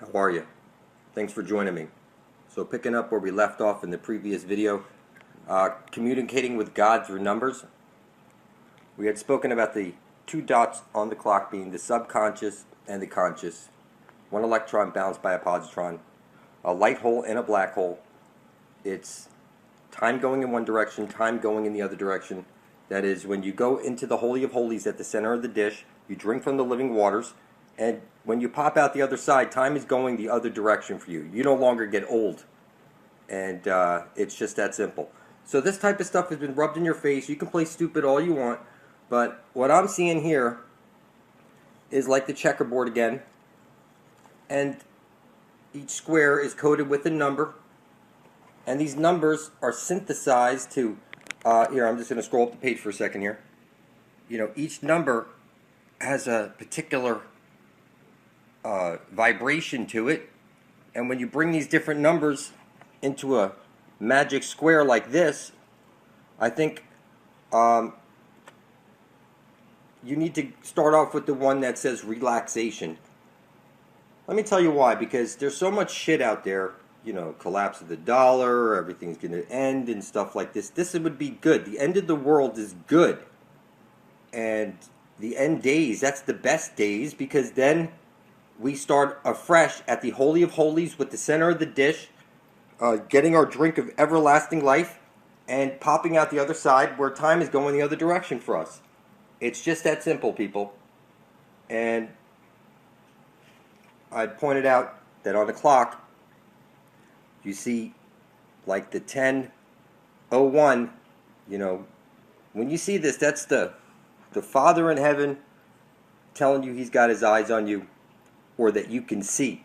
How are you? Thanks for joining me. So picking up where we left off in the previous video, communicating with God through numbers, we had spoken about the two dots on the clock being the subconscious and the conscious, one electron bounced by a positron, a light hole and a black hole. It's time going in one direction, time going in the other direction. That is, when you go into the Holy of Holies at the center of the dish, you drink from the living waters, and when you pop out the other side, time is going the other direction for you. You no longer get old. And it's just that simple. So this type of stuff has been rubbed in your face. You can play stupid all you want, but what I'm seeing here is like the checkerboard again. And each square is coded with a number. And these numbers are synthesized to, here, I'm just going to scroll up the page for a second here. You know, each number has a particular vibration to it. And when you bring these different numbers into a magic square like this, I think you need to start off with the one that says relaxation. Let me tell you why. Because there's so much shit out there, you know, collapse of the dollar, everything's going to end and stuff like this. This would be good. The end of the world is good. And the end days, that's the best days, because then we start afresh at the Holy of Holies with the center of the dish, getting our drink of everlasting life, and popping out the other side where time is going the other direction for us. It's just that simple, people. And I pointed out that on the clock, you see like the 10:01, you know, when you see this, that's the Father in heaven telling you he's got his eyes on you, or that you can see.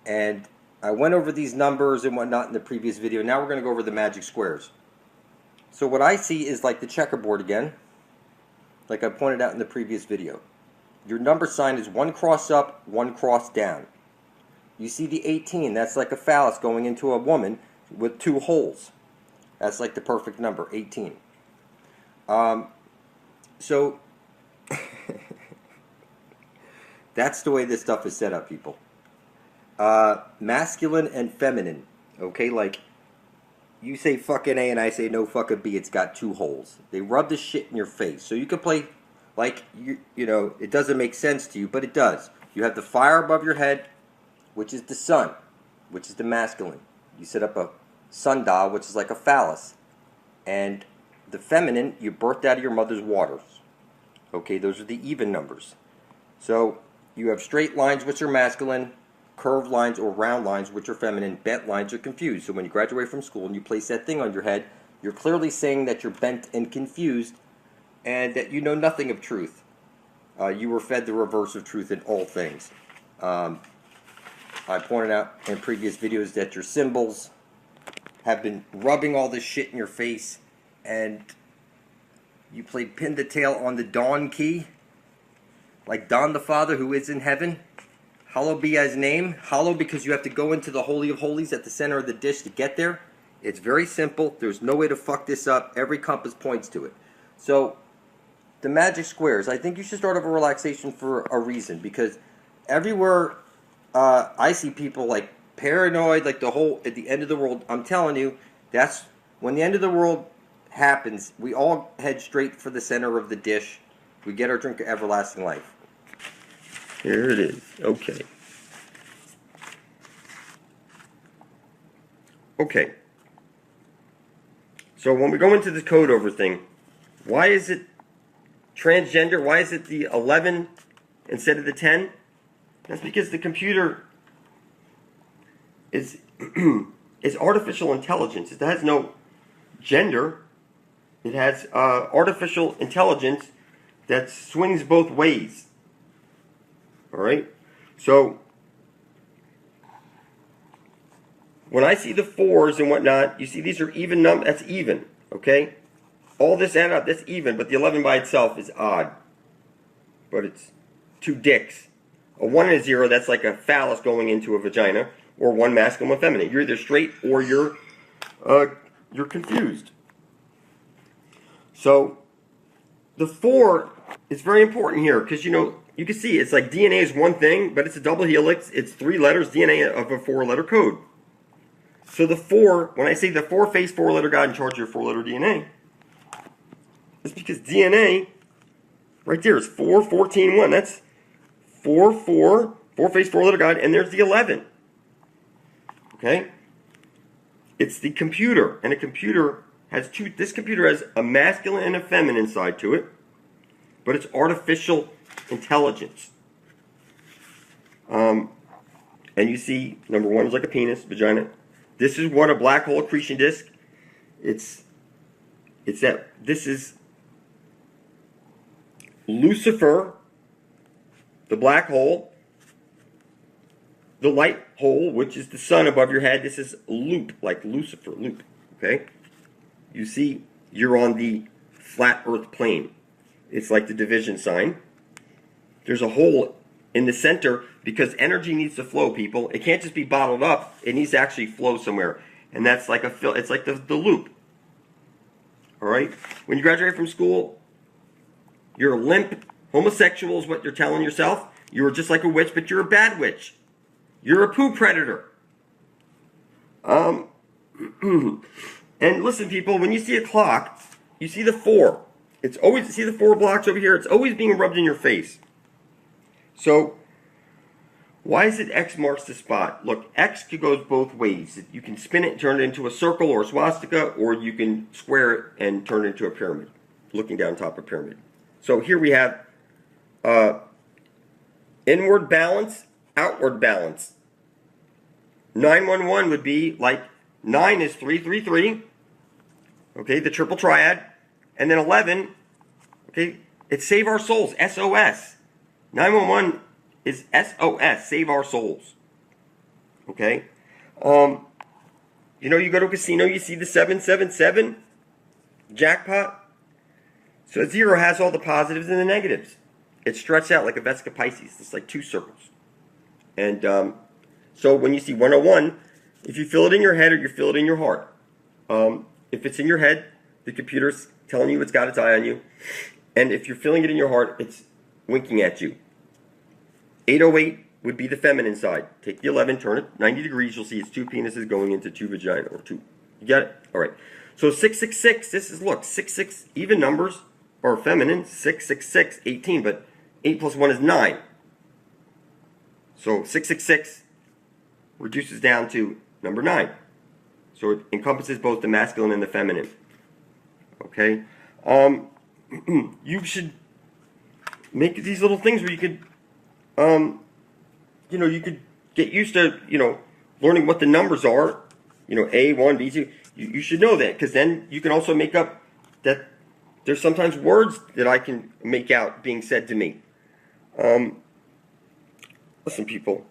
And I went over these numbers and whatnot in the previous video. Now we're going to go over the magic squares. So what I see is like the checkerboard again, like I pointed out in the previous video. Your number sign is one cross up, one cross down. You see the 18, that's like a phallus going into a woman with two holes. That's like the perfect number, 18. So that's the way this stuff is set up, people. Masculine and feminine. Okay, like you say fucking A and I say no fucking B, it's got two holes. They rub this shit in your face. So you can play like, you know, it doesn't make sense to you, but it does. You have the fire above your head, which is the sun, which is the masculine. You set up a sundial, which is like a phallus. And the feminine, you birthed out of your mother's waters. Okay, those are the even numbers. So you have straight lines, which are masculine, curved lines or round lines, which are feminine, bent lines are confused. So when you graduate from school and you place that thing on your head, you're clearly saying that you're bent and confused and that you know nothing of truth. You were fed the reverse of truth in all things. I pointed out in previous videos that your symbols have been rubbing all this shit in your face, and you played pin the tail on the Dawn key, like Don the Father who is in heaven. Hallowed be his name. Hallowed because you have to go into the Holy of Holies at the center of the dish to get there. It's very simple. There's no way to fuck this up. Every compass points to it. So, the magic squares. I think you should start off a relaxation for a reason. Because everywhere I see people like paranoid, like the whole, at the end of the world. I'm telling you, that's when the end of the world happens. We all head straight for the center of the dish. We get our drink of everlasting life. Here it is. Okay. Okay. So when we go into the code over thing, why is it transgender? Why is it the 11 instead of the 10? That's because the computer is artificial intelligence. It has no gender. It has artificial intelligence that swings both ways. Alright? So, when I see the 4s and whatnot, you see these are even numbers. That's even. Okay? All this added up, that's even. But the 11 by itself is odd. But it's two dicks. A 1 and a 0, that's like a phallus going into a vagina. Or one masculine, one feminine. You're either straight or you're confused. So, the 4 is very important here. Because, you know, you can see it's like DNA is one thing, but it's a double helix. It's 3 letters, DNA of a 4-letter code. So the 4, when I say the 4-face 4-letter God in charge of your 4-letter DNA, it's because DNA, right there, is 4, 14, 1. That's 4, 4, 4-face 4-letter God, and there's the 11. Okay? It's the computer, and a computer has this computer has a masculine and a feminine side to it, but it's artificial intelligence. And you see, number 1 is like a penis, vagina. This is what a black hole accretion disk. It's that this is Lucifer, the black hole, the light hole, which is the sun above your head. This is loop, like Lucifer, loop. Okay? You see, you're on the flat earth plane. It's like the division sign. There's a hole in the center because energy needs to flow, people. It can't just be bottled up. It needs to actually flow somewhere. And that's like it's like the loop. All right? When you graduate from school, you're limp. Homosexual is what you're telling yourself. You're just like a witch, but you're a bad witch. You're a poo predator. And listen, people, when you see a clock, you see the 4. It's always, see the 4 blocks over here? It's always being rubbed in your face. So, why is it X marks the spot? Look, X goes both ways. You can spin it and turn it into a circle or a swastika, or you can square it and turn it into a pyramid, looking down top of a pyramid. So here we have inward balance, outward balance. 911 would be like 9 is 333. Okay, the triple triad. And then 11, okay, it's save our souls, SOS. 911 is SOS, save our souls. Okay? You know, you go to a casino, you see the 777 jackpot. So 0 has all the positives and the negatives. It's stretched out like a Vesca Pisces. It's like 2 circles. And so when you see 101, if you feel it in your head or you feel it in your heart, if it's in your head, the computer's telling you it's got its eye on you. And if you're feeling it in your heart, it's winking at you. 808 would be the feminine side. Take the 11, turn it 90 degrees. You'll see it's 2 penises going into 2 vagina, or 2. You got it? All right. So 666, this is, look, 66, even numbers are feminine. 666, 18, but 8 plus 1 is 9. So 666 reduces down to number 9. So it encompasses both the masculine and the feminine. Okay? You should make these little things where you could, you know, you could get used to, you know, learning what the numbers are. You know, A1, B2. You should know that, because then you can also make up that there's sometimes words that I can make out being said to me. Listen, people.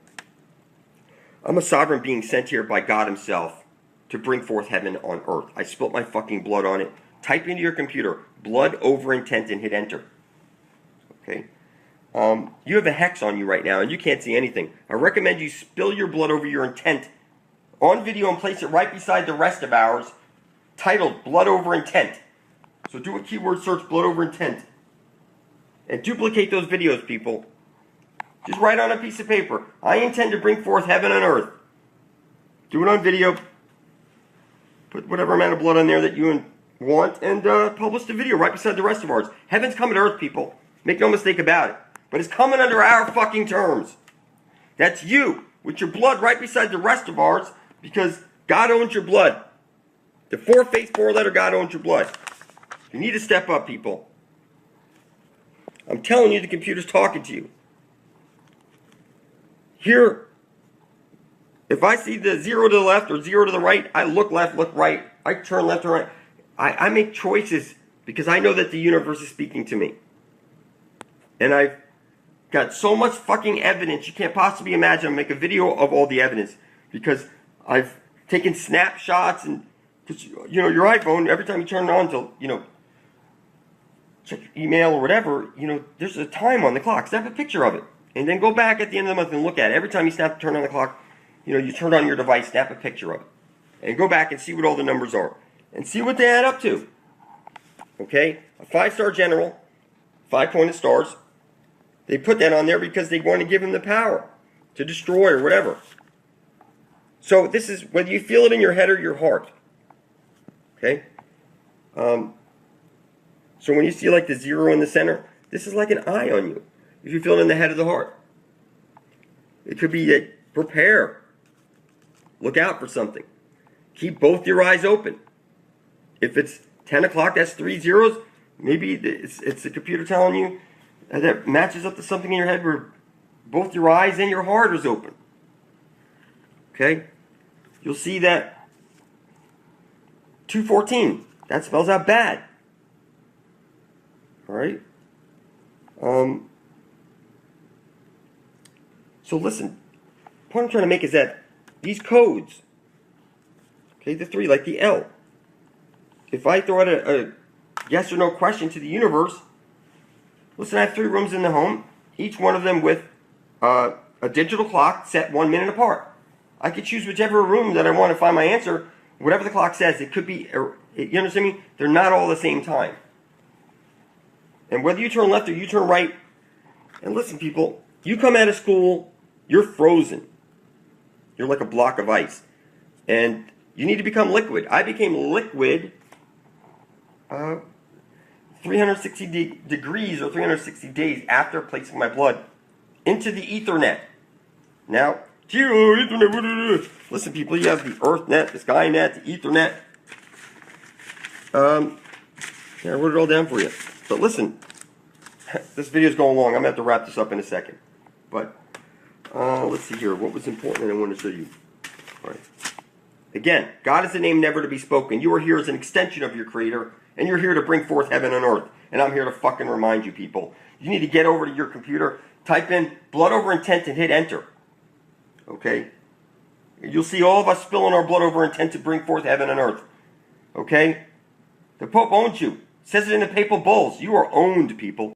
I'm a sovereign being sent here by God himself to bring forth heaven on earth. I spilt my fucking blood on it. Type into your computer, blood over intent, and hit enter. Okay? You have a hex on you right now, and you can't see anything. I recommend you spill your blood over your intent on video and place it right beside the rest of ours, titled Blood Over Intent. So do a keyword search, blood over intent. And duplicate those videos, people. Just write on a piece of paper, I intend to bring forth heaven on earth. Do it on video. Put whatever amount of blood on there that you want, and publish the video right beside the rest of ours. Heaven's coming to earth, people. Make no mistake about it. But it's coming under our fucking terms. That's you, with your blood right beside the rest of ours, because God owns your blood. The 4-face, 4-letter God owns your blood. You need to step up, people. I'm telling you, the computer's talking to you. Here, if I see the 0 to the left or 0 to the right, I look left, look right. I turn left or right. I make choices because I know that the universe is speaking to me. And I've got so much fucking evidence, you can't possibly imagine. I'll make a video of all the evidence because I've taken snapshots, and, because, you know, your iPhone, every time you turn it on to, you know, check your email or whatever, you know, there's a time on the clock. Snap a picture of it. And then go back at the end of the month and look at it. Every time you turn on the clock, you know, you turn on your device, snap a picture of it. And go back and see what all the numbers are. And see what they add up to. Okay? A 5-star general, 5 pointed stars. They put that on there because they want to give him the power to destroy or whatever. So this is whether you feel it in your head or your heart. Okay? So when you see like the 0 in the center, this is like an eye on you. If you feel it in the head of the heart. It could be that prepare. Look out for something. Keep both your eyes open. If it's 10 o'clock, that's 3 zeros. Maybe it's the computer telling you that matches up to something in your head where both your eyes and your heart is open. Okay? You'll see that 214. That spells out bad. Alright? So listen, the point I'm trying to make is that these codes, okay, the 3, like the L, if I throw out a yes or no question to the universe, listen, I have 3 rooms in the home, each one of them with a digital clock set 1 minute apart. I could choose whichever room that I want to find my answer, whatever the clock says. It could be, you understand me? They're not all the same time. And whether you turn left or you turn right, and listen people, you come out of school, you're frozen. You're like a block of ice. And you need to become liquid. I became liquid 360 degrees or 360 days after placing my blood into the Ethernet. Now, Ethernet, listen people, you have the EarthNet, the SkyNet, the Ethernet. Yeah, I wrote it all down for you. But listen, this video is going long. I'm going to have to wrap this up in a second. But let's see here. What was important I want to show you? All right. Again, God is a name never to be spoken. You are here as an extension of your Creator, and you're here to bring forth heaven and earth. And I'm here to fucking remind you people. You need to get over to your computer, type in blood over intent, and hit enter. Okay? You'll see all of us spilling our blood over intent to bring forth heaven and earth. Okay? The Pope owns you. Says it in the papal bulls. You are owned, people.